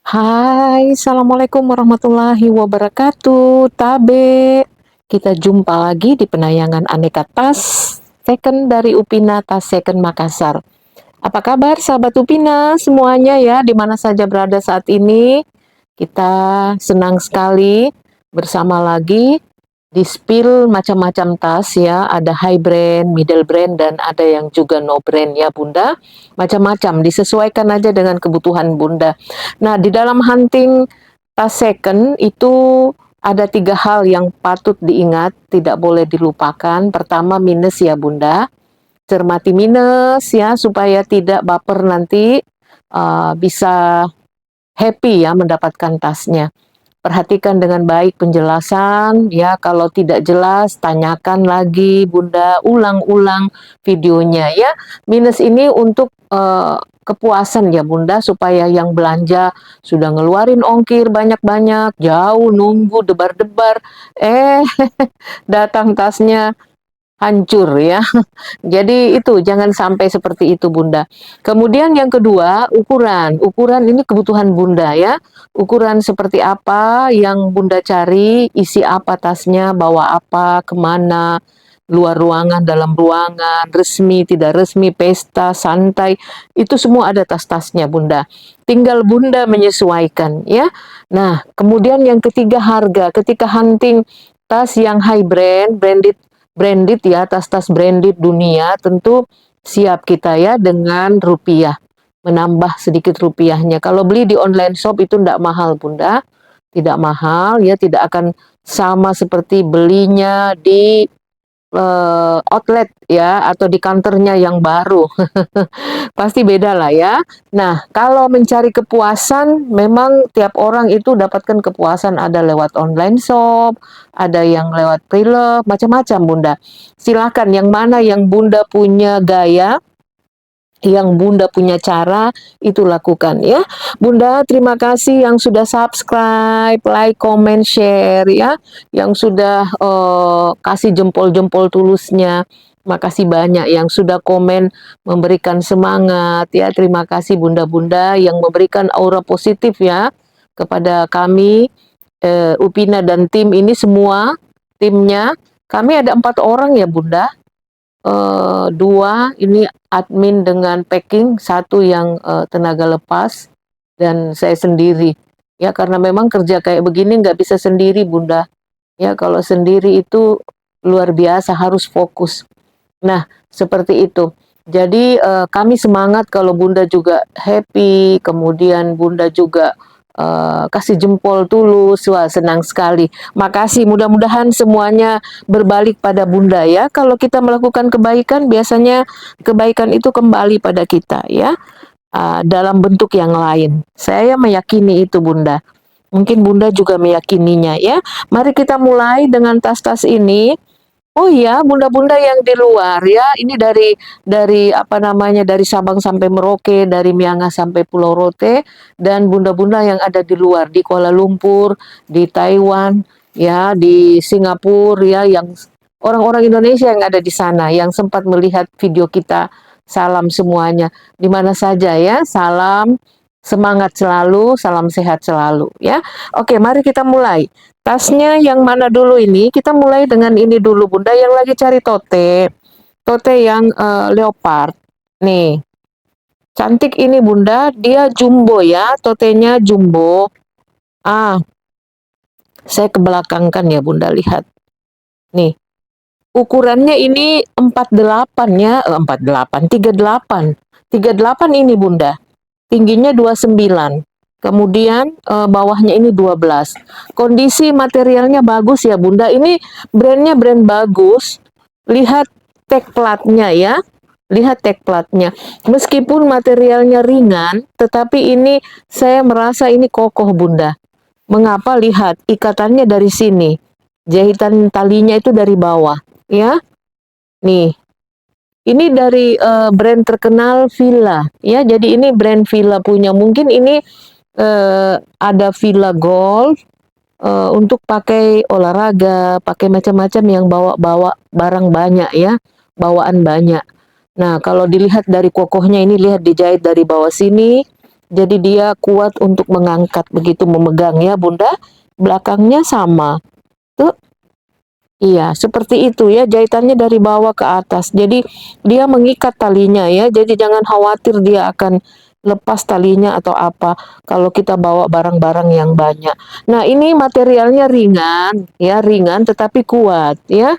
Hai, Assalamualaikum warahmatullahi wabarakatuh, Tabe. Kita jumpa lagi di penayangan Aneka Tas Second dari Upina Tas Second Makassar. Apa kabar sahabat Upina semuanya ya, di mana saja berada saat ini? Kita senang sekali bersama lagi di spill macam-macam tas ya, ada high brand, middle brand, dan ada yang juga no brand ya Bunda. Macam-macam, disesuaikan aja dengan kebutuhan Bunda. Nah, di dalam hunting tas second itu ada 3 hal yang patut diingat, tidak boleh dilupakan. Pertama, minus ya Bunda. Cermati minus ya, supaya tidak baper nanti, bisa happy ya mendapatkan tasnya. Perhatikan dengan baik penjelasan ya, kalau tidak jelas tanyakan lagi Bunda, ulang-ulang videonya ya. Minus ini untuk kepuasan ya Bunda, supaya yang belanja sudah ngeluarin ongkir banyak-banyak, jauh nunggu debar-debar, datang tasnya hancur ya. Jadi itu jangan sampai seperti itu Bunda. Kemudian yang kedua, ukuran. Ukuran ini kebutuhan Bunda ya. Ukuran seperti apa yang Bunda cari, isi apa tasnya, bawa apa, kemana, luar ruangan, dalam ruangan, resmi, tidak resmi, pesta, santai, itu semua ada tas-tasnya Bunda. Tinggal Bunda menyesuaikan ya. Nah, kemudian yang ketiga, harga. Ketika hunting tas yang high brand, branded ya, tas-tas branded dunia, tentu siap kita ya dengan rupiah, menambah sedikit rupiahnya. Kalau beli di online shop itu tidak mahal Bunda, tidak mahal ya, tidak akan sama seperti belinya di outlet ya, atau di kantornya yang baru. Pasti beda lah ya. Nah, kalau mencari kepuasan, memang tiap orang itu dapatkan kepuasan, ada lewat online shop, ada yang lewat pre-love, macam-macam Bunda. Silakan yang mana yang Bunda punya gaya, yang Bunda punya cara, itu lakukan ya. Bunda terima kasih yang sudah subscribe, like, comment, share ya, yang sudah kasih jempol-jempol tulusnya. Makasih banyak yang sudah komen memberikan semangat ya. Terima kasih Bunda-bunda yang memberikan aura positif ya kepada kami, Upina dan tim ini semua, timnya. Kami ada 4 orang ya Bunda. 2 ini admin dengan packing, 1 yang tenaga lepas, dan saya sendiri. Ya karena memang kerja kayak begini nggak bisa sendiri Bunda. Ya kalau sendiri itu luar biasa, harus fokus. Nah seperti itu. Jadi kami semangat kalau Bunda juga happy, kemudian Bunda juga kasih jempol tulus, wah senang sekali. Makasih, mudah-mudahan semuanya berbalik pada Bunda ya. Kalau kita melakukan kebaikan, biasanya kebaikan itu kembali pada kita ya, dalam bentuk yang lain. Saya meyakini itu Bunda. Mungkin Bunda juga meyakininya ya. Mari kita mulai dengan tas-tas ini. Oh iya, bunda-bunda yang di luar ya, ini dari apa namanya, dari Sabang sampai Merauke, dari Miangas sampai Pulau Rote, dan bunda-bunda yang ada di luar, di Kuala Lumpur, di Taiwan, ya, di Singapura ya, yang orang-orang Indonesia yang ada di sana, yang sempat melihat video kita, salam semuanya, di mana saja ya, salam, semangat selalu, salam sehat selalu ya. Oke, mari kita mulai. Tasnya yang mana dulu ini? Kita mulai dengan ini dulu Bunda, yang lagi cari tote. Tote yang leopard. Nih, cantik ini Bunda, dia jumbo ya, totenya jumbo. Saya kebelakangkan ya Bunda, lihat. Nih, ukurannya ini 48 ya, 48, 38. 38 ini Bunda. Tingginya 29. Kemudian bawahnya ini 12. Kondisi materialnya bagus ya Bunda. Ini brandnya brand bagus. Lihat tag platnya ya. Lihat tag platnya. Meskipun materialnya ringan, tetapi ini saya merasa ini kokoh Bunda. Mengapa? Lihat ikatannya dari sini. Jahitan talinya itu dari bawah. Ya. Nih, ini dari brand terkenal Villa, ya. Jadi ini brand Villa punya. Mungkin ini ada Villa Golf untuk pakai olahraga, pakai macam-macam yang bawa-bawa barang banyak ya, bawaan banyak. Nah, kalau dilihat dari kokohnya ini, lihat dijahit dari bawah sini, Jadi dia kuat untuk mengangkat begitu memegang ya Bunda. Belakangnya sama. Tuh, iya, seperti itu ya, jahitannya dari bawah ke atas. Jadi dia mengikat talinya ya. Jadi jangan khawatir dia akan lepas talinya atau apa kalau kita bawa barang-barang yang banyak. Nah, ini materialnya ringan ya, ringan tetapi kuat ya.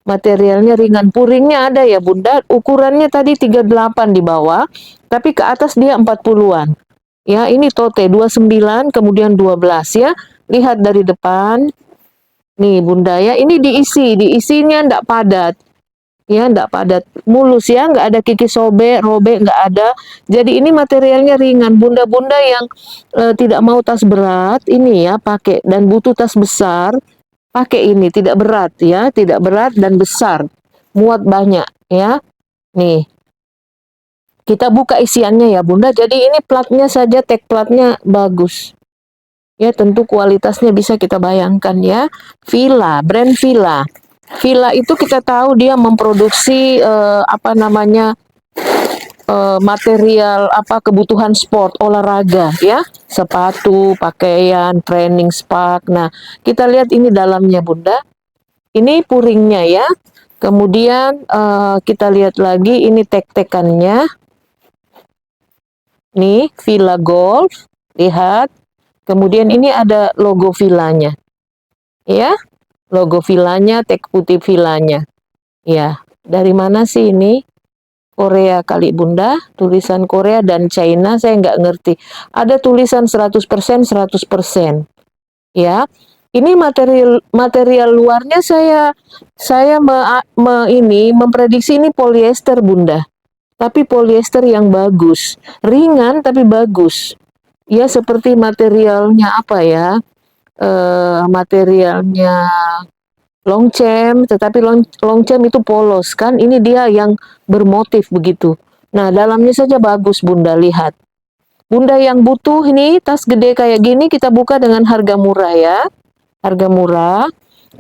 Materialnya ringan. Puringnya ada ya Bunda. Ukurannya tadi 38 di bawah, tapi ke atas dia 40-an. Ya, ini tote 29 kemudian 12 ya. Lihat dari depan. Nih Bunda ya, ini diisinya ndak padat. Ya, ndak padat, mulus ya, nggak ada kikis sobek, robek, nggak ada. Jadi ini materialnya ringan. Bunda-bunda yang tidak mau tas berat, ini ya pakai dan butuh tas besar, pakai ini, tidak berat ya, tidak berat dan besar, muat banyak ya. Nih, kita buka isiannya ya Bunda. Jadi ini platnya saja, tag platnya bagus. Ya, tentu kualitasnya bisa kita bayangkan ya. Fila, brand Fila. Fila itu kita tahu dia memproduksi apa namanya material apa kebutuhan sport olahraga ya, sepatu, pakaian, training spak. Nah, kita lihat ini dalamnya Bunda. Ini puringnya ya. Kemudian kita lihat lagi ini tek-tekannya. Nih, Fila Golf. Lihat. Kemudian ini ada logo Filanya. Ya, logo Filanya, tag putih Filanya. Ya, dari mana sih ini? Korea kali Bunda, tulisan Korea dan China saya nggak ngerti. Ada tulisan 100%, 100%. Ya, ini material material luarnya saya memprediksi ini polyester Bunda. Tapi polyester yang bagus, ringan tapi bagus. Ya seperti materialnya apa ya? Materialnya Longchamp, tetapi Longchamp itu polos kan, ini dia yang bermotif begitu. Nah, dalamnya saja bagus Bunda, lihat. Bunda yang butuh ini tas gede kayak gini kita buka dengan harga murah ya. Harga murah.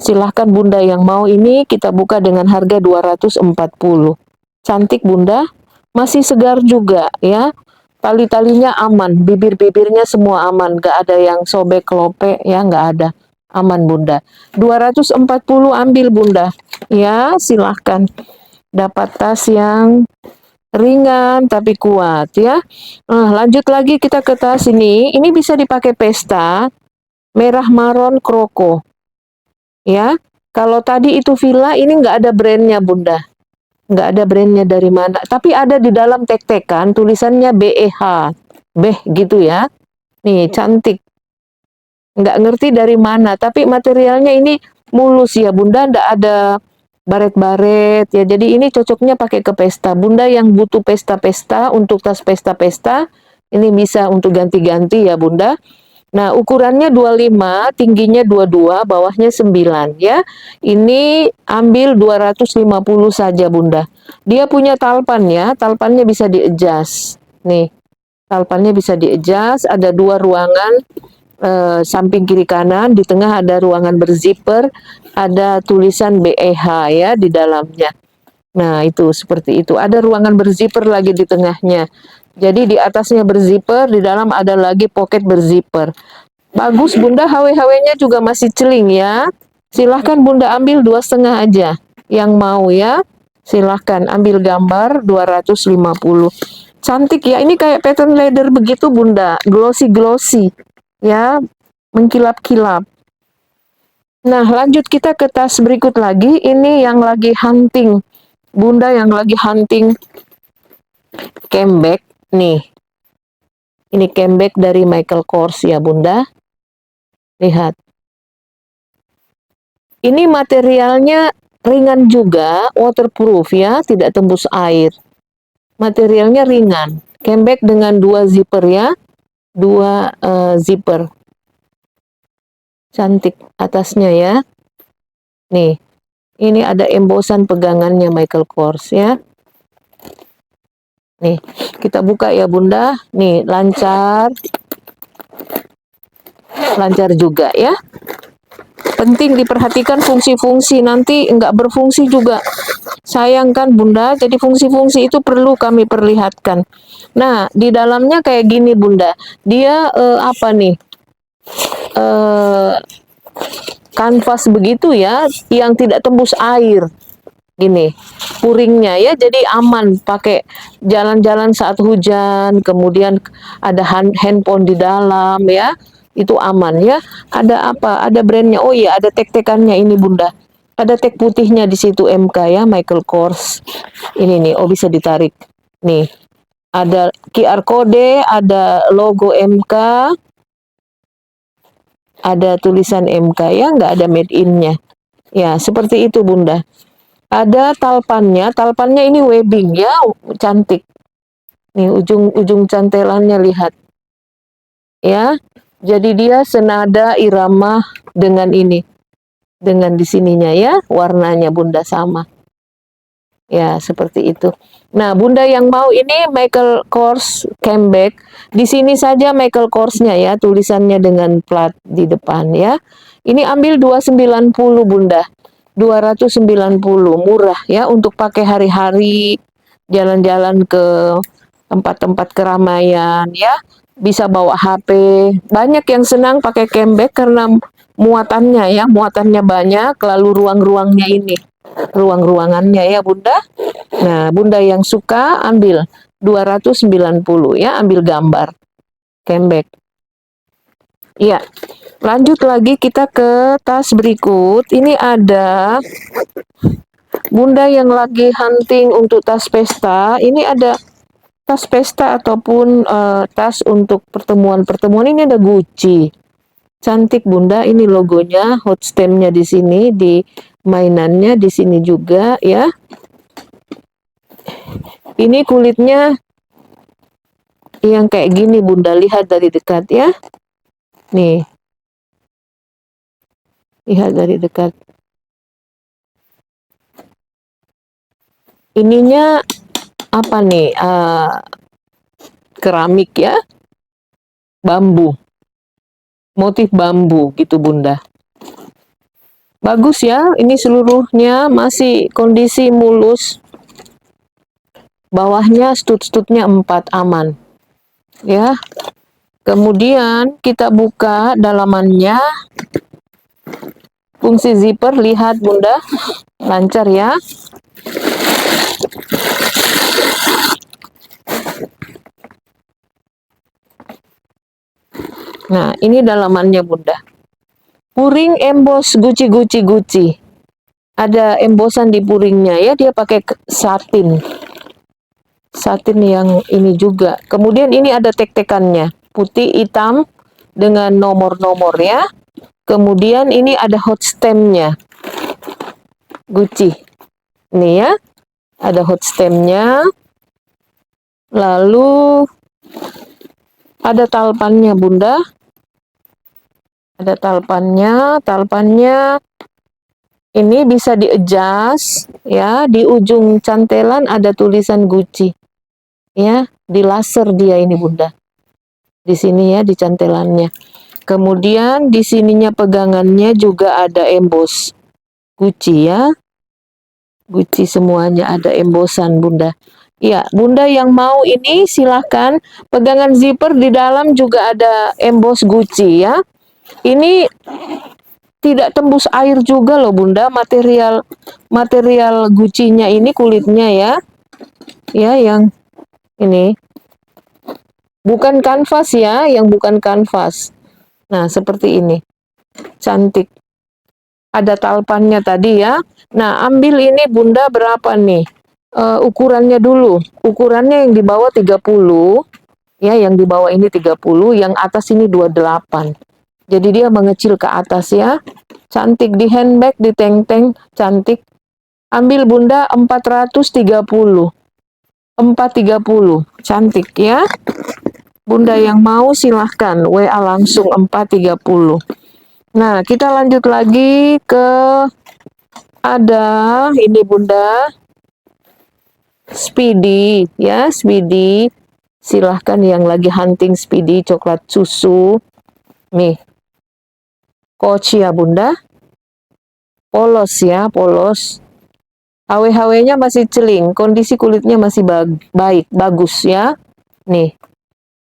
Silahkan Bunda yang mau ini kita buka dengan harga 240. Cantik Bunda, masih segar juga ya. Tali-talinya aman, bibir-bibirnya semua aman, gak ada yang sobek lope ya, gak ada. Aman Bunda. 240 ambil Bunda. Ya, silahkan. Dapat tas yang ringan tapi kuat ya. Nah, lanjut lagi kita ke tas ini. Ini bisa dipakai pesta, merah maron kroko. Ya, kalau tadi itu Villa, ini nggak ada brandnya Bunda. Nggak ada brandnya dari mana. Tapi ada di dalam tek-tekan tulisannya BEH. Beh gitu ya. Nih, cantik. Nggak ngerti dari mana, tapi materialnya ini mulus ya Bunda, nggak ada baret-baret ya. Jadi ini cocoknya pakai ke pesta. Bunda yang butuh pesta-pesta, untuk tas pesta-pesta, ini bisa untuk ganti-ganti ya Bunda. Nah, ukurannya 25, tingginya 22, bawahnya 9 ya. Ini ambil 250 saja Bunda. Dia punya talpan ya, talpannya bisa di-adjust. Nih, talpannya bisa di-adjust, ada dua ruangan, samping kiri kanan, di tengah ada ruangan berzipper, ada tulisan BEH ya di dalamnya. Nah, itu seperti itu. Ada ruangan berzipper lagi di tengahnya. Jadi di atasnya berzipper, di dalam ada lagi pocket berzipper. Bagus Bunda, HW-HW-nya juga masih celing ya. Silahkan Bunda ambil 2,5 aja. Yang mau ya, silahkan ambil gambar 250. Cantik ya, ini kayak pattern leather begitu Bunda, glossy-glossy. Ya, mengkilap-kilap. Nah, lanjut kita ke tas berikut lagi. Ini yang lagi hunting. Bunda yang lagi hunting camelback nih. Ini camelback dari Michael Kors ya Bunda. Lihat. Ini materialnya ringan juga, waterproof ya, tidak tembus air. Materialnya ringan. Camelback dengan 2 zipper ya. 2 zipper. Cantik atasnya ya. Nih. Ini ada embosan pegangannya Michael Kors ya. Nih, kita buka ya Bunda. Nih, lancar. Lancar juga ya. Penting diperhatikan fungsi-fungsi, nanti nggak berfungsi juga. sayang kan Bunda, jadi fungsi-fungsi itu perlu kami perlihatkan. Nah, di dalamnya kayak gini Bunda, dia apa nih, eh, kanvas begitu ya, yang tidak tembus air. Gini, puringnya ya, jadi aman pakai jalan-jalan saat hujan, kemudian ada handphone di dalam ya, itu aman ya. Ada apa? Ada brandnya. Oh iya, ada tek-tekannya ini Bunda. Ada tek putihnya di situ MK ya, Michael Kors. Ini nih, oh bisa ditarik. Nih, ada QR kode, ada logo MK, ada tulisan MK ya, nggak ada made in-nya. Ya, seperti itu Bunda. Ada talpannya ini webbing ya, cantik. Nih ujung-ujung cantelannya lihat ya. Jadi dia senada irama dengan ini, dengan di sininya ya, warnanya Bunda sama. Ya, seperti itu. Nah, Bunda yang mau ini Michael Kors Camelback. Di sini saja Michael Korsnya ya, tulisannya dengan plat di depan ya. Ini ambil 290 Bunda. 290 murah ya untuk pakai hari-hari, jalan-jalan ke tempat-tempat keramaian ya. Bisa bawa HP. Banyak yang senang pakai camelback karena muatannya ya, muatannya banyak, lalu ruang-ruangnya ini, ruang-ruangannya ya Bunda. Nah, Bunda yang suka ambil 290 ya, ambil gambar camelback. Iya. Lanjut lagi kita ke tas berikut. Ini ada Bunda yang lagi hunting untuk tas pesta. Ini ada tas pesta ataupun tas untuk pertemuan-pertemuan. Ini ada Gucci. Cantik Bunda, ini logonya, hot stamp-nya di sini, di mainannya di sini juga ya. Ini kulitnya yang kayak gini Bunda, lihat dari dekat ya. Nih. Lihat dari dekat. Ininya apa nih? Keramik ya. Bambu. Motif bambu gitu Bunda. Bagus ya, ini seluruhnya masih kondisi mulus. Bawahnya stud-studnya 4 aman. Ya. Kemudian kita buka dalamannya. Fungsi zipper, lihat Bunda. Lancar ya. Nah, ini dalamannya Bunda. Puring emboss Gucci. Ada embosan di puringnya ya, dia pakai satin. Satin yang ini juga. Kemudian ini ada tek-tekannya, putih hitam dengan nomor-nomor ya. Kemudian ini ada hot stamp-nya. Gucci. Nih ya. Ada hot stamp-nya. Lalu ada talpannya Bunda. Ada talpannya ini bisa di-adjust ya, di ujung cantelan ada tulisan Gucci. Ya, di laser dia ini Bunda. Di sini ya, di cantelannya. Kemudian di sininya pegangannya juga ada emboss Gucci ya. Gucci semuanya ada embosan Bunda. Ya, Bunda yang mau ini silahkan. Pegangan zipper di dalam juga ada emboss Gucci ya. Ini tidak tembus air juga loh Bunda, material Gucci-nya ini kulitnya ya. Ya, yang ini bukan kanvas ya, yang bukan kanvas. Nah, seperti ini. Cantik. Ada talpannya tadi ya. Nah, ambil ini Bunda berapa nih? Ukurannya dulu. Ukurannya yang di bawah 30. Ya, yang di bawah ini 30, yang atas ini 28. Jadi dia mengecil ke atas ya. Cantik di handbag, di teng-teng, cantik. Ambil Bunda 430. 430. Cantik ya. Bunda yang mau silahkan WA langsung 430. Nah, kita lanjut lagi ke ada ini Bunda. Speedy ya, Speedy. Silahkan yang lagi hunting Speedy coklat susu. Nih. Coach ya Bunda. Polos ya, polos. HW-HW-nya masih celing, kondisi kulitnya masih baik, bagus ya. Nih,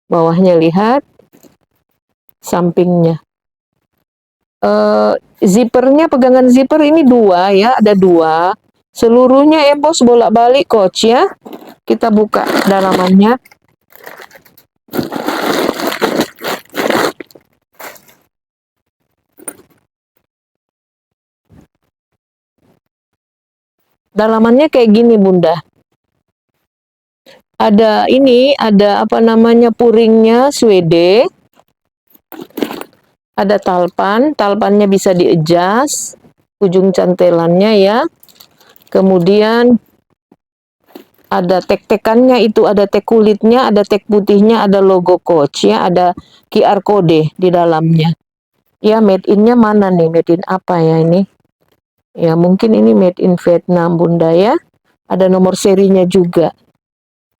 bawahnya lihat, sampingnya. Zippernya, pegangan zipper ini dua ya, ada dua. Seluruhnya embos bolak-balik coach ya. Kita buka dalamannya. Dalamannya kayak gini Bunda. Ada ini, ada apa namanya, puringnya suede. Ada talpan, talpannya bisa di-adjust ujung cantelannya ya. Kemudian ada tek-tekannya, itu ada tek kulitnya, ada tek putihnya, ada logo coach ya, ada QR code di dalamnya. Ya, made in-nya mana nih? Made in apa ya ini? Ya, mungkin ini made in Vietnam Bunda ya. Ada nomor serinya juga.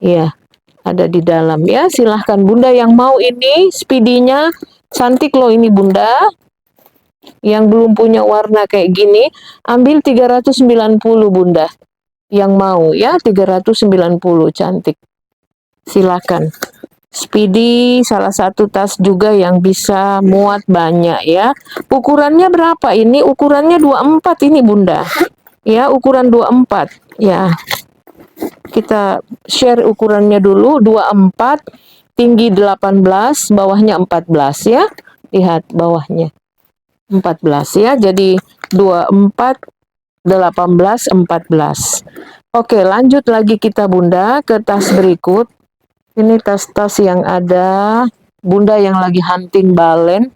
Ya, ada di dalam ya. Silahkan Bunda yang mau ini, speedy-nya cantik loh ini Bunda. Yang belum punya warna kayak gini, ambil 390 Bunda. Yang mau ya, 390 cantik. Silakan. Speedy salah satu tas juga yang bisa muat banyak ya. Ukurannya berapa ini? Ukurannya 24 ini Bunda. Ya, ukuran 24. Ya. Kita share ukurannya dulu, 24, tinggi 18, bawahnya 14 ya. Lihat bawahnya. 14 ya. Jadi 24, 18, 14. Oke, lanjut lagi kita Bunda ke tas berikut. Ini tas-tas yang ada Bunda yang lagi hunting balen.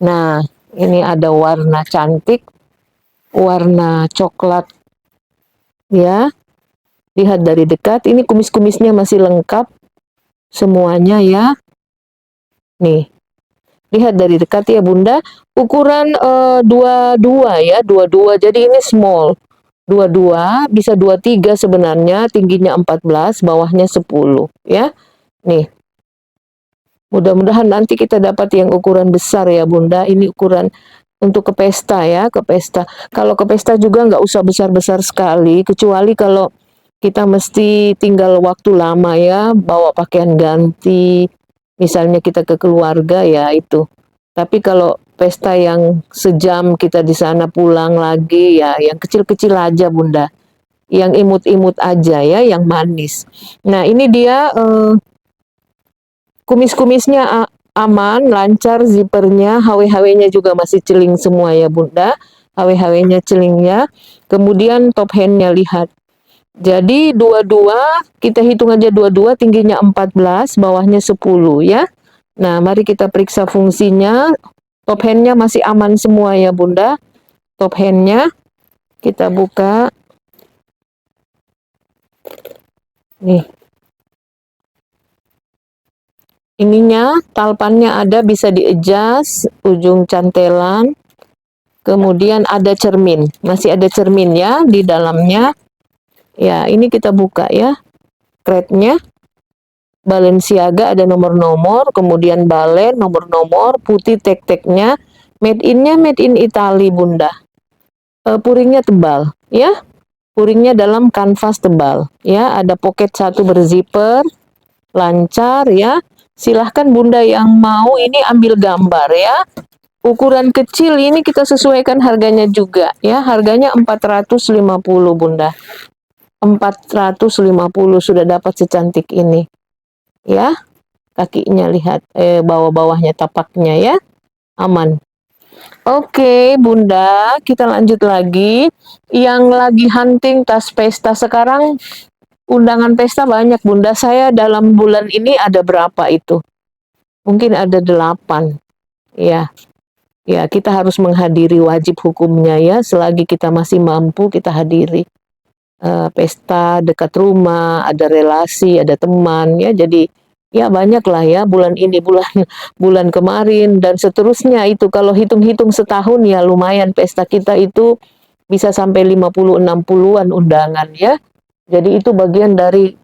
Nah, ini ada warna cantik, warna coklat ya. Lihat dari dekat, ini kumis-kumisnya masih lengkap semuanya ya. Nih, lihat dari dekat ya Bunda. Ukuran 22 ya, 22. Jadi ini small. 22, bisa 23 sebenarnya, tingginya 14, bawahnya 10 ya. Nih, mudah-mudahan nanti kita dapat yang ukuran besar ya Bunda. Ini ukuran untuk ke pesta ya, ke pesta. Kalau ke pesta juga nggak usah besar-besar sekali, kecuali kalau kita mesti tinggal waktu lama ya, bawa pakaian ganti, misalnya kita ke keluarga ya itu. Tapi kalau pesta yang sejam kita di sana pulang lagi ya, yang kecil-kecil aja Bunda. Yang imut-imut aja ya, yang manis. Nah ini dia kumis-kumisnya aman, lancar zippernya, HW-HW-nya juga masih celing semua ya Bunda. HW-HW-nya celingnya. Kemudian top hand-nya lihat. Jadi dua-dua, kita hitung aja dua-dua, tingginya 14, bawahnya 10 ya. Nah, mari kita periksa fungsinya. Top hand-nya masih aman semua ya Bunda. Top hand-nya kita buka. Nih. Ininya, talpannya ada, bisa di-adjust ujung cantelan. Kemudian ada cermin, masih ada cermin ya di dalamnya. Ya, ini kita buka ya. Kretnya. Balenciaga ada nomor-nomor, kemudian balen, nomor-nomor, putih tek-teknya. Made in-nya made in Italy, Bunda. Puringnya tebal, ya. Puringnya dalam kanvas tebal, ya. Ada pocket satu berzipper, lancar, ya. Silahkan Bunda yang mau ini ambil gambar, ya. Ukuran kecil ini kita sesuaikan harganya juga, ya. Harganya 450, Bunda. 450 sudah dapat secantik ini. Ya, kakinya lihat, bawah-bawahnya tapaknya ya, aman. Oke Bunda, kita lanjut lagi. Yang lagi hunting tas pesta sekarang, undangan pesta banyak Bunda. Saya dalam bulan ini ada berapa itu? Mungkin ada 8 ya. Ya, kita harus menghadiri, wajib hukumnya ya. Selagi kita masih mampu, kita hadiri. Pesta dekat rumah, ada relasi, ada teman ya. Jadi ya banyak lah ya, bulan ini, bulan kemarin dan seterusnya. Itu kalau hitung-hitung setahun ya lumayan, pesta kita itu bisa sampai 50-60-an undangan ya. Jadi itu bagian dari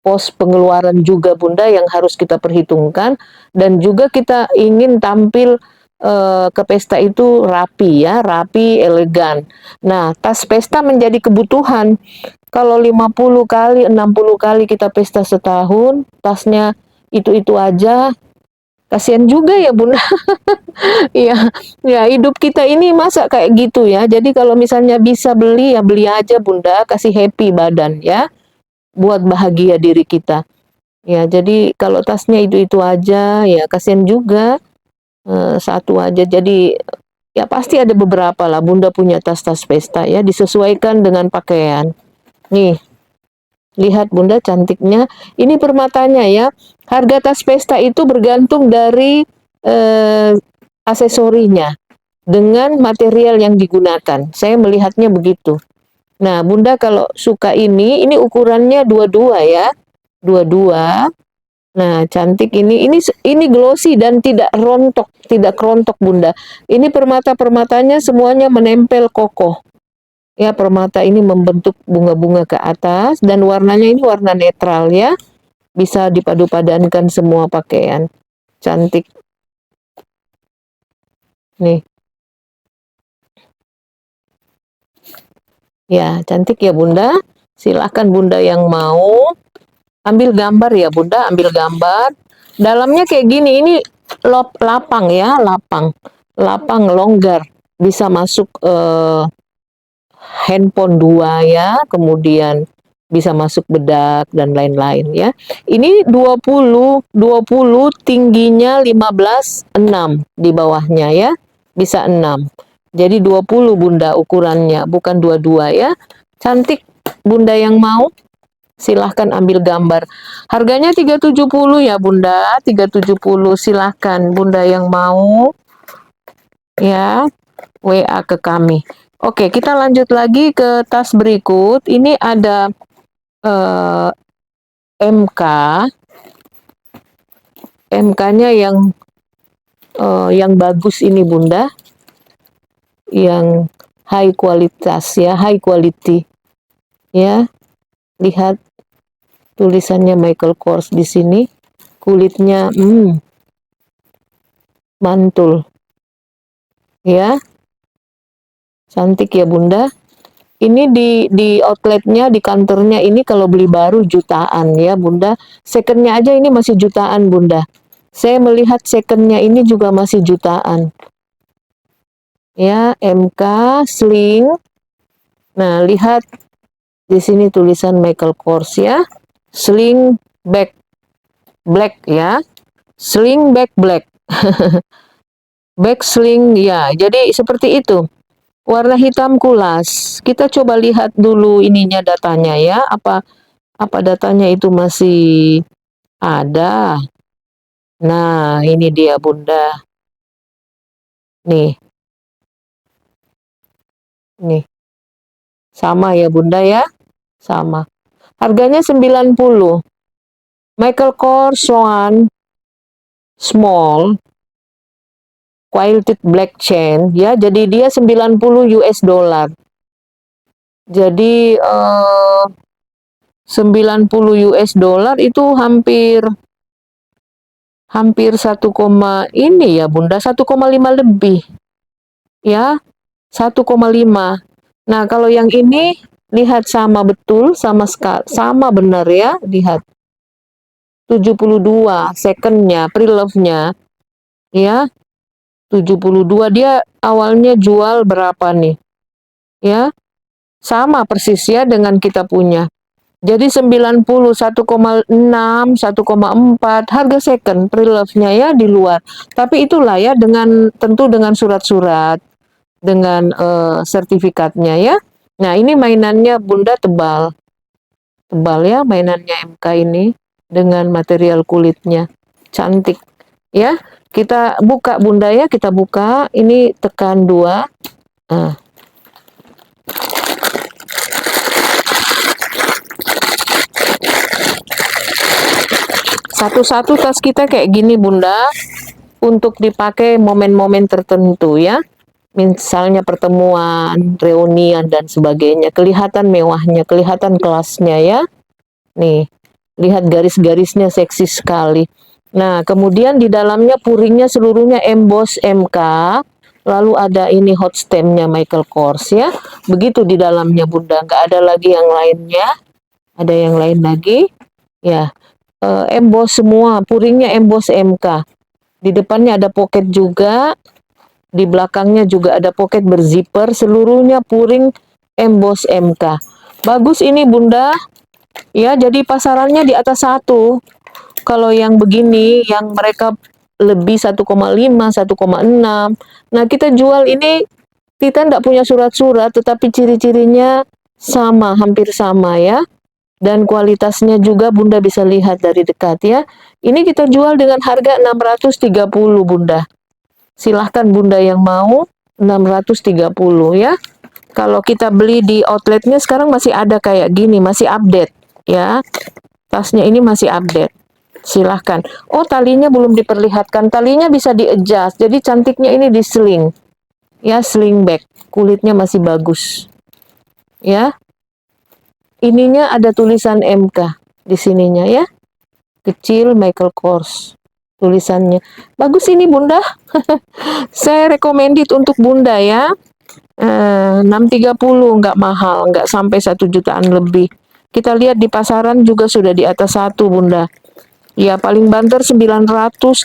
pos pengeluaran juga Bunda yang harus kita perhitungkan, dan juga kita ingin tampil ke pesta itu rapi ya, rapi, elegan. Nah, tas pesta menjadi kebutuhan. Kalau 50 kali, 60 kali kita pesta setahun, tasnya itu-itu aja, kasihan juga ya Bunda. Iya, ya hidup kita ini masa kayak gitu ya. Jadi kalau misalnya bisa beli ya beli aja Bunda, kasih happy badan ya, buat bahagia diri kita. Ya, jadi kalau tasnya itu-itu aja ya kasihan juga. Satu aja. Jadi ya pasti ada beberapa lah Bunda punya tas-tas pesta ya, disesuaikan dengan pakaian. Nih, lihat Bunda cantiknya. Ini permatanya ya. Harga tas pesta itu bergantung dari eh, aksesorinya dengan material yang digunakan. Saya melihatnya begitu. Nah, Bunda kalau suka ini ukurannya 22 ya. 22. Nah, cantik ini. Ini glossy dan tidak rontok, tidak kerontok Bunda. Ini permata-permatanya semuanya menempel kokoh. Ya, permata ini membentuk bunga-bunga ke atas dan warnanya ini warna netral ya. Bisa dipadu-padankan semua pakaian. Cantik. Nih. Ya, cantik ya Bunda. Silahkan Bunda yang mau ambil gambar ya Bunda, ambil gambar. Dalamnya kayak gini, ini lapang ya, lapang. Lapang longgar. Bisa masuk handphone 2 ya, kemudian bisa masuk bedak dan lain-lain ya. Ini 20 tingginya 15 6 di bawahnya ya. Bisa 6. Jadi 20 Bunda ukurannya, bukan 22 ya. Cantik Bunda yang mau silahkan ambil gambar. Harganya 370 ya Bunda, 370 silahkan Bunda yang mau ya. WA ke kami. Oke, kita lanjut lagi ke tas berikut. Ini ada MK. MK-nya yang bagus ini Bunda. Yang high kualitas ya, high quality. Ya. Lihat tulisannya Michael Kors di sini. Kulitnya mantul. Ya. Cantik ya Bunda. Ini di outletnya, di kantornya ini kalau beli baru jutaan ya Bunda. Secondnya aja ini masih jutaan Bunda. Saya melihat secondnya ini juga masih jutaan. Ya, MK, sling. Nah, lihat di sini tulisan Michael Kors ya. Sling back black ya. Sling back black. Back sling ya. Jadi seperti itu. Warna hitam kulas. Kita coba lihat dulu ininya datanya ya. Apa datanya itu masih ada. Nah, ini dia Bunda. Nih. Nih. Sama ya Bunda ya. Sama. Harganya 90. Michael Kors Swan Small Quilted Black Chain ya. Jadi dia 90 US dollar. Jadi 90 US dollar itu hampir 1, ini ya Bunda, 1,5 lebih. Ya, 1,5. Nah, kalau yang ini lihat sama betul, sama benar ya, lihat. 72 secondnya, pre-love-nya. Ya, 72 dia awalnya jual berapa nih? Ya, sama persis ya dengan kita punya. Jadi 90, 1,6, 1,4 harga second pre-love-nya ya di luar. Tapi itulah ya tentu dengan surat-surat, dengan sertifikatnya ya. Nah, ini mainannya Bunda tebal. Tebal ya mainannya MK ini dengan material kulitnya. Cantik. Ya. Kita buka Bunda ya, kita buka. Ini tekan 2. Nah. Satu-satu tas kita kayak gini Bunda, untuk dipakai momen-momen tertentu ya. Misalnya pertemuan, reunian dan sebagainya. Kelihatan mewahnya, kelihatan kelasnya ya. Nih, lihat garis-garisnya seksi sekali. Nah, kemudian di dalamnya puringnya seluruhnya emboss MK, lalu ada ini hot stamp-nya Michael Kors ya. Begitu di dalamnya Bunda, nggak ada lagi yang lainnya. Ada yang lain lagi, ya. Emboss semua, puringnya emboss MK. Di depannya ada pocket juga, di belakangnya juga ada pocket berzipper, seluruhnya puring emboss MK. Bagus ini Bunda, ya jadi pasarannya di atas satu. Kalau yang begini, yang mereka lebih 1,5, 1,6. Nah, kita jual ini, kita tidak punya surat-surat, tetapi ciri-cirinya sama, hampir sama ya. Dan kualitasnya juga Bunda bisa lihat dari dekat ya. Ini kita jual dengan harga 630 Bunda. Silahkan Bunda yang mau 630 ya. Kalau kita beli di outletnya sekarang masih ada kayak gini, masih update ya. Tasnya ini masih update. Silahkan. Oh, talinya belum diperlihatkan. Talinya bisa di-adjust. Jadi cantiknya ini di sling. Ya, sling bag. Kulitnya masih bagus. Ya. Ininya ada tulisan MK di sininya ya. Kecil Michael Kors. Tulisannya. Bagus ini Bunda. Saya recommended untuk Bunda ya. 630 nggak mahal, nggak sampai 1 jutaan lebih. Kita lihat di pasaran juga sudah di atas satu Bunda. Ya paling banter 900,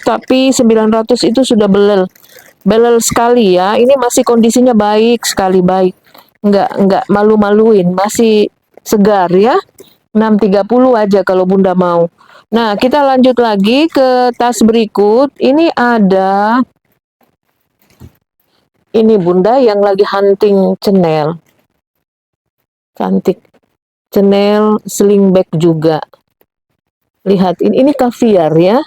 tapi 900 itu sudah belel. Belel sekali ya. Ini masih kondisinya baik sekali, baik. Nggak malu-maluin, masih segar ya. 630 aja kalau Bunda mau. Nah, kita lanjut lagi ke tas berikut. Ini ada ini Bunda yang lagi hunting Chanel. Cantik. Chanel sling bag juga. Lihat, ini kaviar ya.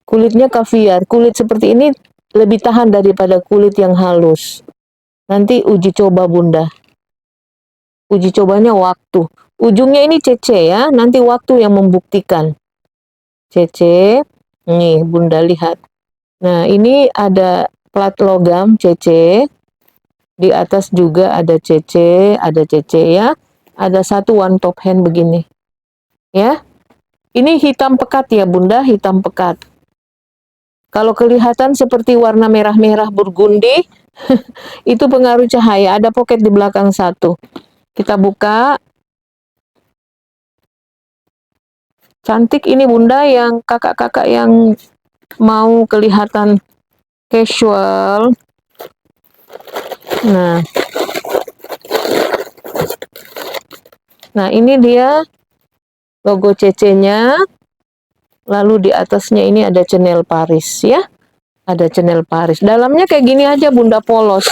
Kulitnya kaviar. Kulit seperti ini lebih tahan daripada kulit yang halus. Nanti uji coba Bunda. Uji cobanya waktu. Ujungnya ini CC ya. Nanti waktu yang membuktikan. CC. Nih Bunda lihat. Nah ini ada plat logam CC. Di atas juga ada CC. Ada CC ya. Ada satu one top hand begini. Ya. Ini hitam pekat ya Bunda. Hitam pekat. Kalau kelihatan seperti warna merah-merah burgundi, itu pengaruh cahaya. Ada pocket di belakang satu. Kita buka. Cantik ini Bunda yang kakak-kakak yang mau kelihatan casual. Nah ini dia logo CC-nya. Lalu di atasnya ini ada Chanel Paris ya. Ada Chanel Paris. Dalamnya kayak gini aja Bunda, polos.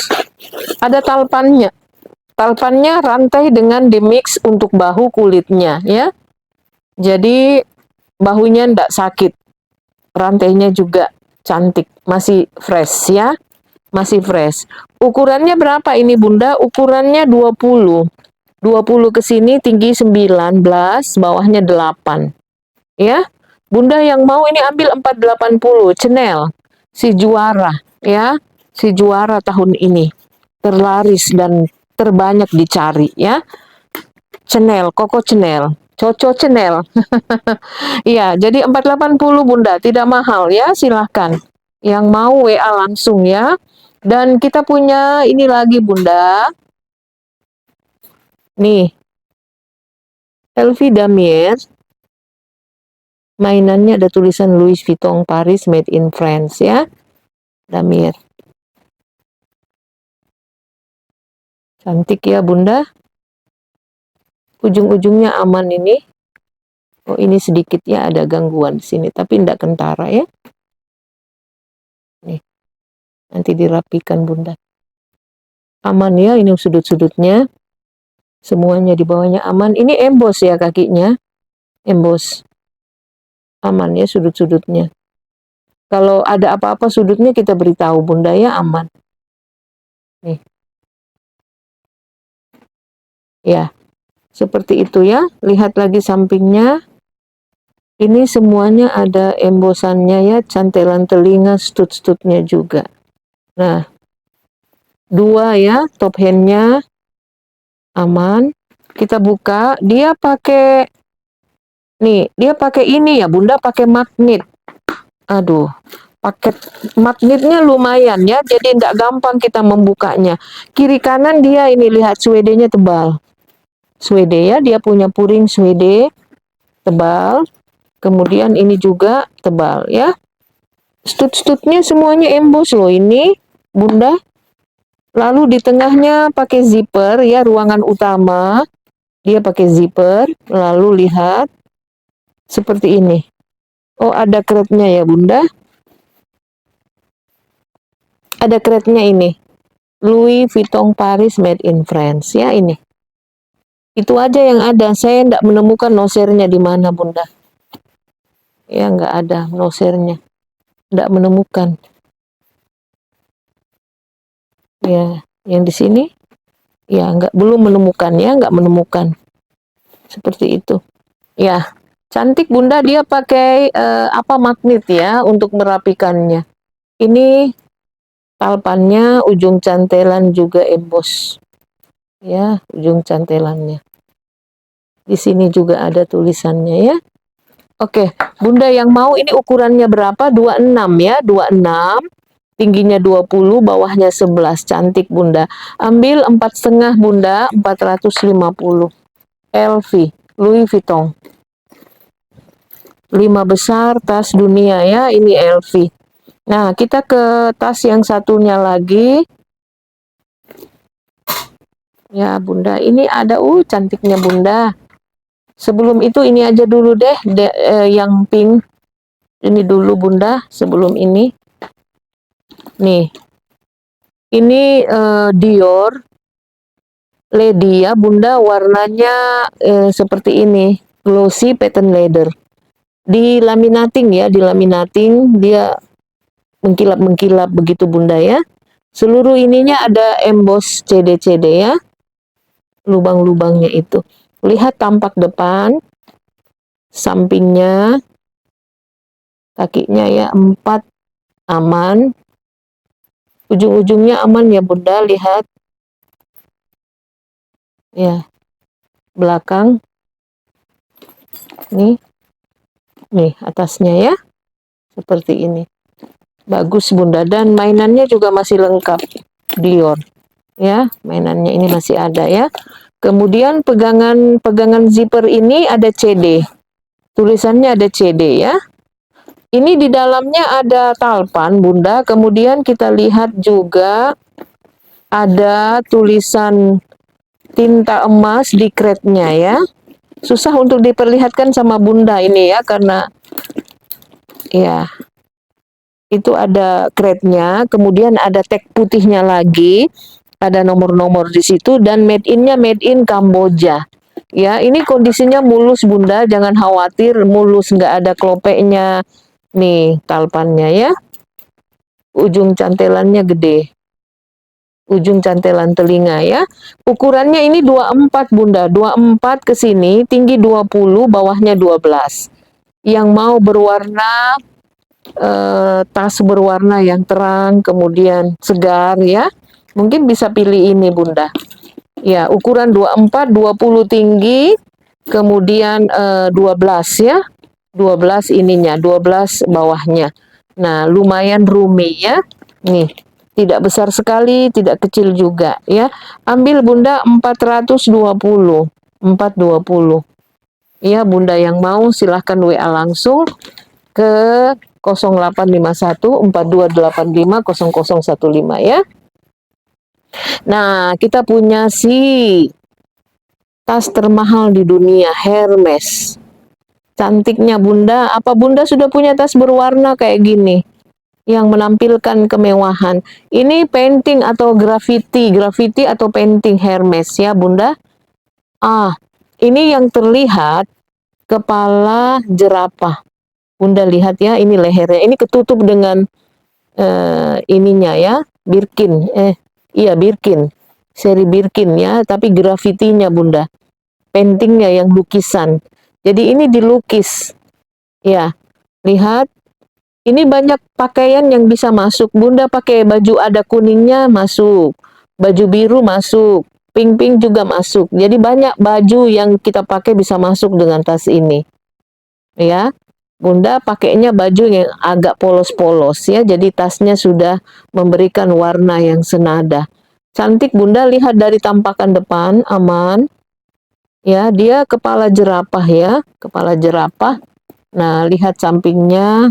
Ada talpannya. Talpannya rantai dengan dimix untuk bahu kulitnya ya. Jadi bahunya ndak sakit. Rantainya juga cantik. Masih fresh ya. Masih fresh. Ukurannya berapa ini Bunda? Ukurannya 20. 20 ke sini tinggi 19, bawahnya 8. Ya. Bunda yang mau ini ambil 480 Chanel. Si juara ya. Si juara tahun ini. Terlaris dan terbanyak dicari ya. Chanel, Coco Chanel. Coco Chanel. Iya, jadi 480 Bunda, tidak mahal ya, silahkan. Yang mau WA langsung ya. Dan kita punya ini lagi Bunda. Nih, LV Damier. Mainannya ada tulisan Louis Vuitton Paris Made in France ya. Damier. Cantik ya Bunda. Ujung-ujungnya aman ini. Oh ini sedikit ya ada gangguan di sini, tapi tidak kentara ya. Nih, nanti dirapikan Bunda. Aman ya ini sudut-sudutnya. Semuanya di bawahnya aman. Ini emboss ya kakinya. Emboss. Aman ya sudut-sudutnya. Kalau ada apa-apa sudutnya kita beritahu Bunda ya, aman. Nih. Ya. Seperti itu ya. Lihat lagi sampingnya. Ini semuanya ada embossannya ya, cantelan telinga, stud-studnya juga. Nah, 2 ya, top handnya aman. Kita buka, dia pakai nih, dia pakai ini ya, Bunda pakai magnet. Aduh, paket magnetnya lumayan ya, jadi tidak gampang kita membukanya. Kiri kanan dia ini lihat suedenya tebal. Suede ya, dia punya puring suede tebal. Kemudian ini juga tebal ya. Stud-studnya semuanya embos loh ini, Bunda. Lalu di tengahnya pakai zipper ya, ruangan utama. Dia pakai zipper, lalu lihat seperti ini. Oh, ada kretnya ya, Bunda. Ada kretnya ini. Louis Vuitton Paris Made in France ya ini. Itu aja yang ada. Saya tidak menemukan nosernya di mana, Bunda. Ya, nggak ada nosernya. Tidak menemukan. Ya, yang di sini ya belum menemukan ya, nggak menemukan. Seperti itu. Ya, cantik Bunda, dia pakai magnet ya untuk merapikannya. Ini talpannya, ujung cantelan juga emboss. Ya, ujung cantelannya. Di sini juga ada tulisannya ya. Oke, Bunda yang mau ini ukurannya berapa? 26 ya, 26. Tingginya 20, bawahnya 11. Cantik Bunda. Ambil 4,5 Bunda, 450. LV, Louis Vuitton. 5 besar tas dunia ya, ini LV. Nah, kita ke tas yang satunya lagi. Ya, Bunda, ini ada cantiknya Bunda. Sebelum itu ini aja dulu deh, yang pink. Ini dulu Bunda, sebelum ini. Nih. Ini Dior Lady ya, Bunda, warnanya seperti ini. Glossy pattern leather. Di laminating ya, di laminating dia mengkilap-mengkilap begitu Bunda ya. Seluruh ininya ada emboss CD-CD ya. Lubang-lubangnya itu. Lihat tampak depan, sampingnya, kakinya ya 4 aman. Ujung-ujungnya aman ya Bunda, lihat. Ya, belakang. Nih atasnya ya. Seperti ini. Bagus Bunda, dan mainannya juga masih lengkap. Dior. Ya, mainannya ini masih ada ya. Kemudian pegangan zipper ini ada CD. Tulisannya ada CD ya. Ini di dalamnya ada talpan Bunda. Kemudian kita lihat juga ada tulisan tinta emas di kretnya ya. Susah untuk diperlihatkan sama Bunda ini ya, karena ya itu ada kretnya. Kemudian ada tag putihnya lagi. Ada nomor-nomor di situ, dan made in-nya made in Kamboja. Ya, ini kondisinya mulus Bunda, jangan khawatir, mulus, nggak ada klopeknya. Nih, talpannya ya. Ujung cantelannya gede. Ujung cantelan telinga ya. Ukurannya ini 24 Bunda, 24 ke sini, tinggi 20, bawahnya 12. Yang mau berwarna tas berwarna yang terang, kemudian segar ya. Mungkin bisa pilih ini Bunda. Ya, ukuran 24, 20 tinggi, kemudian 12 ya. 12 ininya, 12 bawahnya. Nah, lumayan roomy ya. Nih, tidak besar sekali, tidak kecil juga ya. Ambil Bunda 420. 420. Ya, Bunda yang mau silahkan WA langsung ke 0851 4285 0015 ya. Nah, kita punya tas termahal di dunia, Hermes. Cantiknya Bunda, apa Bunda sudah punya tas berwarna kayak gini? Yang menampilkan kemewahan. Ini painting atau graffiti atau painting Hermes ya Bunda. Ini yang terlihat kepala jerapah. Bunda lihat ya, ini lehernya. Ini ketutup dengan ininya ya, Birkin. Iya Birkin, seri Birkin ya, tapi grafitinya Bunda, paintingnya yang lukisan. Jadi ini dilukis, ya. Lihat, ini banyak pakaian yang bisa masuk. Bunda pakai baju ada kuningnya masuk, baju biru masuk, pink juga masuk. Jadi banyak baju yang kita pakai bisa masuk dengan tas ini, ya. Bunda pakainya baju yang agak polos-polos ya, jadi tasnya sudah memberikan warna yang senada. Cantik Bunda, lihat dari tampakan depan, aman. Ya, dia kepala jerapah ya, kepala jerapah. Nah, lihat sampingnya,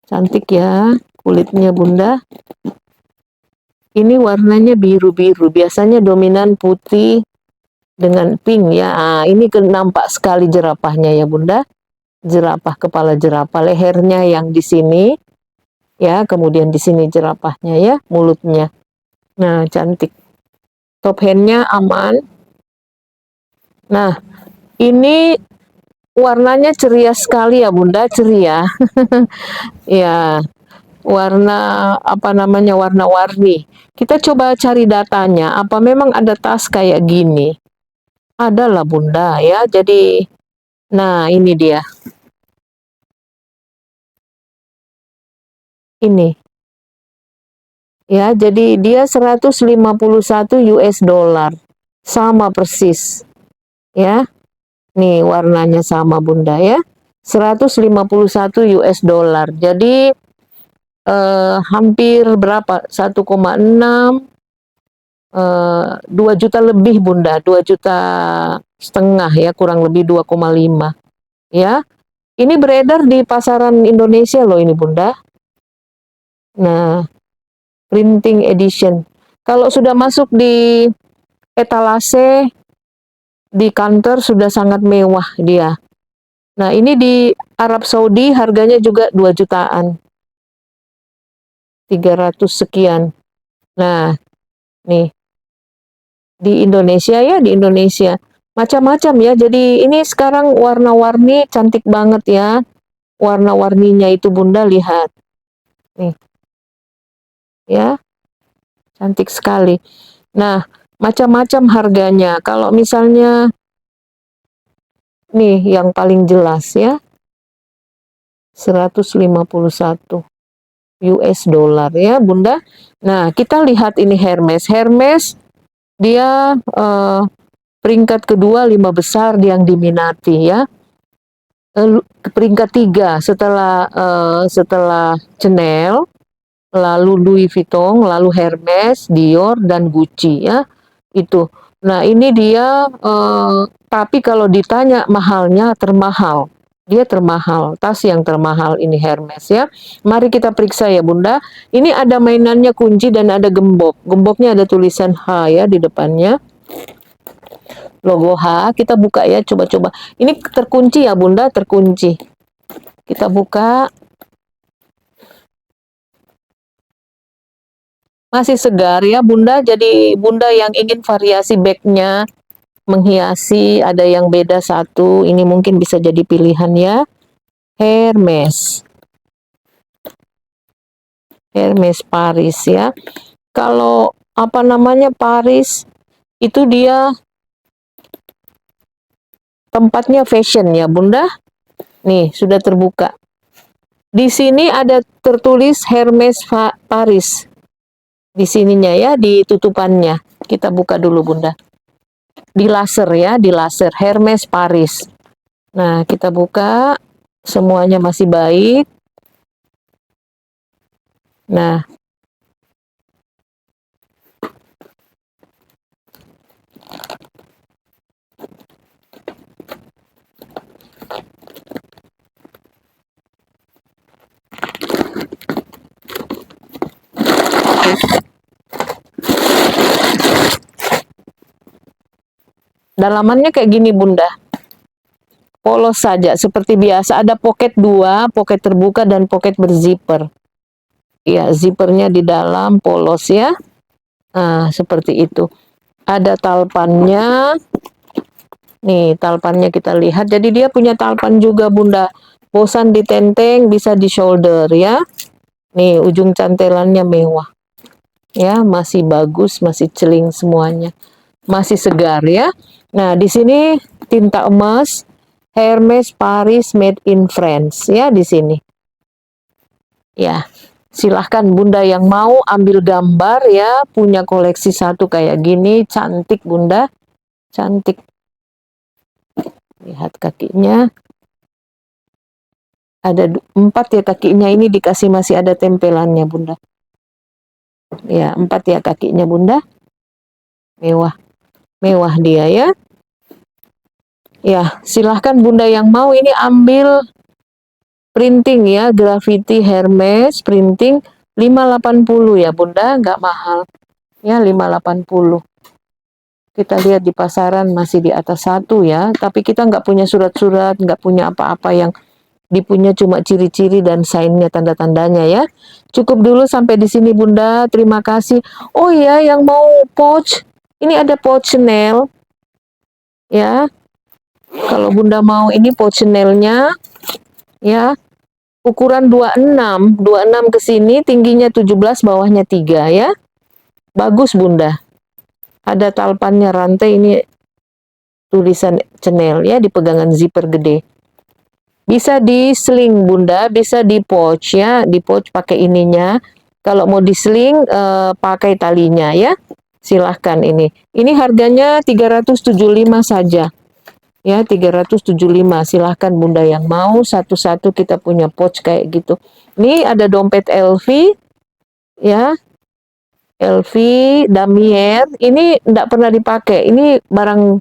cantik ya, kulitnya Bunda. Ini warnanya biru-biru, biasanya dominan putih dengan pink ya. Ah, ini nampak sekali jerapahnya ya Bunda. Jerapah, kepala jerapah, lehernya yang di sini ya, kemudian di sini jerapahnya ya, mulutnya. Nah, cantik. Top handnya aman. Nah, ini warnanya ceria sekali ya Bunda, ceria. Ya, warna apa namanya, warna-warni. Kita coba cari datanya, apa memang ada tas kayak gini? Ada lah Bunda ya, jadi, nah ini dia. Ini. Ya, jadi dia 151 US dollar. Sama persis. Ya, nih warnanya sama Bunda ya. 151 US dollar. Jadi hampir berapa? 1,6 2 juta lebih Bunda, 2,5 juta ya, kurang lebih 2,5 ya. Ini beredar di pasaran Indonesia loh ini Bunda. Nah, printing edition. Kalau sudah masuk di etalase di kantor sudah sangat mewah dia. Nah, ini di Arab Saudi harganya juga 2 jutaan. 300 sekian. Nah, nih di Indonesia ya, di Indonesia. Macam-macam ya. Jadi ini sekarang warna-warni cantik banget ya. Warna-warninya itu Bunda lihat. Nih, ya. Cantik sekali. Nah, macam-macam harganya. Kalau misalnya nih yang paling jelas ya, 151 US dollar ya Bunda. Nah, kita lihat ini Hermes. Hermes dia peringkat kedua 5 besar yang diminati ya. Peringkat 3 setelah Chanel, lalu Louis Vuitton, lalu Hermes, Dior, dan Gucci ya. Itu. Nah, ini dia tapi kalau ditanya mahalnya, termahal. Dia termahal, tas yang termahal ini Hermes ya. Mari kita periksa ya Bunda. Ini ada mainannya kunci dan ada gembok. Gemboknya ada tulisan H ya di depannya. Logo H, kita buka ya, coba-coba. Ini terkunci ya Bunda, terkunci. Kita buka. Masih segar ya Bunda, jadi Bunda yang ingin variasi bagnya, menghiasi, ada yang beda satu, ini mungkin bisa jadi pilihan ya. Hermes. Hermes Paris ya. Kalau apa namanya Paris, itu dia tempatnya fashion ya Bunda. Nih, sudah terbuka. Di sini ada tertulis Hermes Paris. Di sininya ya, di tutupannya. Kita buka dulu Bunda. Di laser ya, di laser Hermes Paris. Nah, kita buka. Semuanya masih baik. Nah, dalamannya kayak gini Bunda. Polos saja seperti biasa, ada pocket 2, pocket terbuka dan pocket berzipper. Ya, zippernya di dalam, polos ya. Nah, seperti itu. Ada talpannya. Nih, talpannya kita lihat. Jadi dia punya talpan juga Bunda. Bosan ditenteng, bisa di shoulder ya. Nih, ujung cantelannya mewah. Ya, masih bagus, masih celing semuanya. Masih segar ya. Nah, di sini tinta emas Hermes Paris made in France ya di sini. Ya. Silahkan Bunda yang mau ambil gambar ya, punya koleksi satu kayak gini, cantik Bunda. Cantik. Lihat kakinya. Ada 4 ya kakinya, ini dikasih masih ada tempelannya Bunda. Ya, 4 ya kakinya Bunda. Mewah. Mewah dia ya. Ya, silahkan Bunda yang mau ini ambil printing ya, Graffiti Hermes printing 580 ya Bunda, nggak mahal. Ya, 580. Kita lihat di pasaran masih di atas 1 ya, tapi kita nggak punya surat-surat, nggak punya apa-apa, yang dipunya cuma ciri-ciri dan sign-nya, tanda-tandanya ya. Cukup dulu sampai di sini Bunda, terima kasih. Oh iya, yang mau pouch, ini ada pouch Chanel ya. Kalau Bunda mau ini pouch Chanel-nya ya, ukuran 26 ke sini, tingginya 17, bawahnya 3 ya. Bagus Bunda. Ada talpannya, rantai, ini tulisan Chanel ya, di pegangan zipper gede. Bisa di sling Bunda, bisa di pouch ya, di pouch pakai ininya. Kalau mau di sling pakai talinya ya. Silahkan ini. Ini harganya 375 saja. Ya, 375. Silahkan Bunda yang mau, satu-satu kita punya pouch kayak gitu. Ini ada dompet LV ya. LV Damier, ini enggak pernah dipakai. Ini barang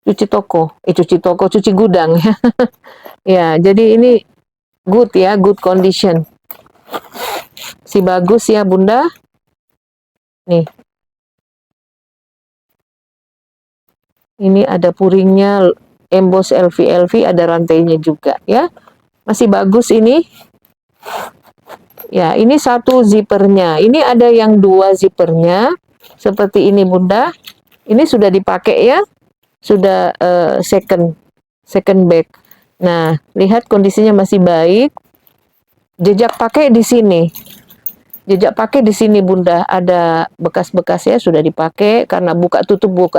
cuci gudang ya. Ya, jadi ini good ya, good condition. Si bagus ya Bunda. Nih. Ini ada puringnya, emboss LV, ada rantainya juga ya. Masih bagus ini. Ya, ini 1 zippernya. Ini ada yang 2 zippernya. Seperti ini Bunda. Ini sudah dipakai ya. Sudah second bag. Nah, lihat kondisinya masih baik. Jejak pakai di sini. Jejak pakai di sini Bunda. Ada bekas-bekasnya sudah dipakai karena buka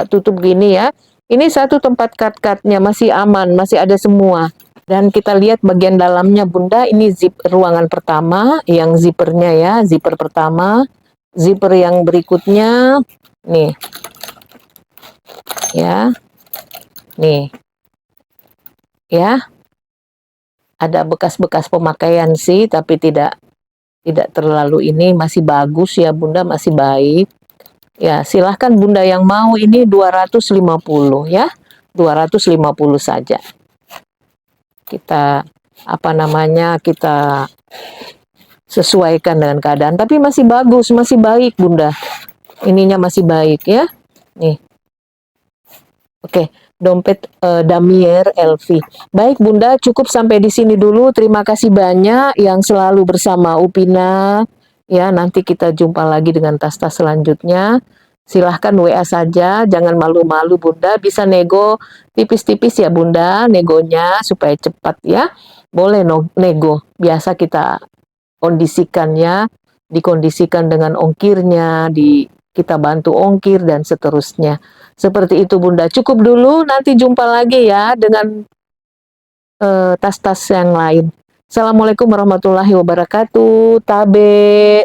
tutup gini ya. Ini satu tempat cut-cutnya masih aman, masih ada semua. Dan kita lihat bagian dalamnya Bunda, ini zip ruangan pertama, yang zippernya ya, zipper pertama. Zipper yang berikutnya, nih. Ya. Nih. Ya. Ada bekas-bekas pemakaian sih, tapi tidak terlalu ini, masih bagus ya Bunda, masih baik. Ya, silahkan Bunda yang mau, ini 250 ya. 250 saja. Kita kita sesuaikan dengan keadaan, tapi masih bagus, masih baik Bunda. Ininya masih baik ya. Nih. Oke, dompet Damier LV. Baik Bunda, cukup sampai di sini dulu. Terima kasih banyak yang selalu bersama Upina. Ya, nanti kita jumpa lagi dengan tas-tas selanjutnya. Silahkan WA saja, jangan malu-malu Bunda. Bisa nego tipis-tipis ya Bunda, negonya supaya cepat ya. Boleh nego, biasa kita kondisikannya, dikondisikan dengan ongkirnya, kita bantu ongkir dan seterusnya. Seperti itu Bunda. Cukup dulu, nanti jumpa lagi ya dengan tas-tas yang lain. Assalamualaikum warahmatullahi wabarakatuh. Tabe.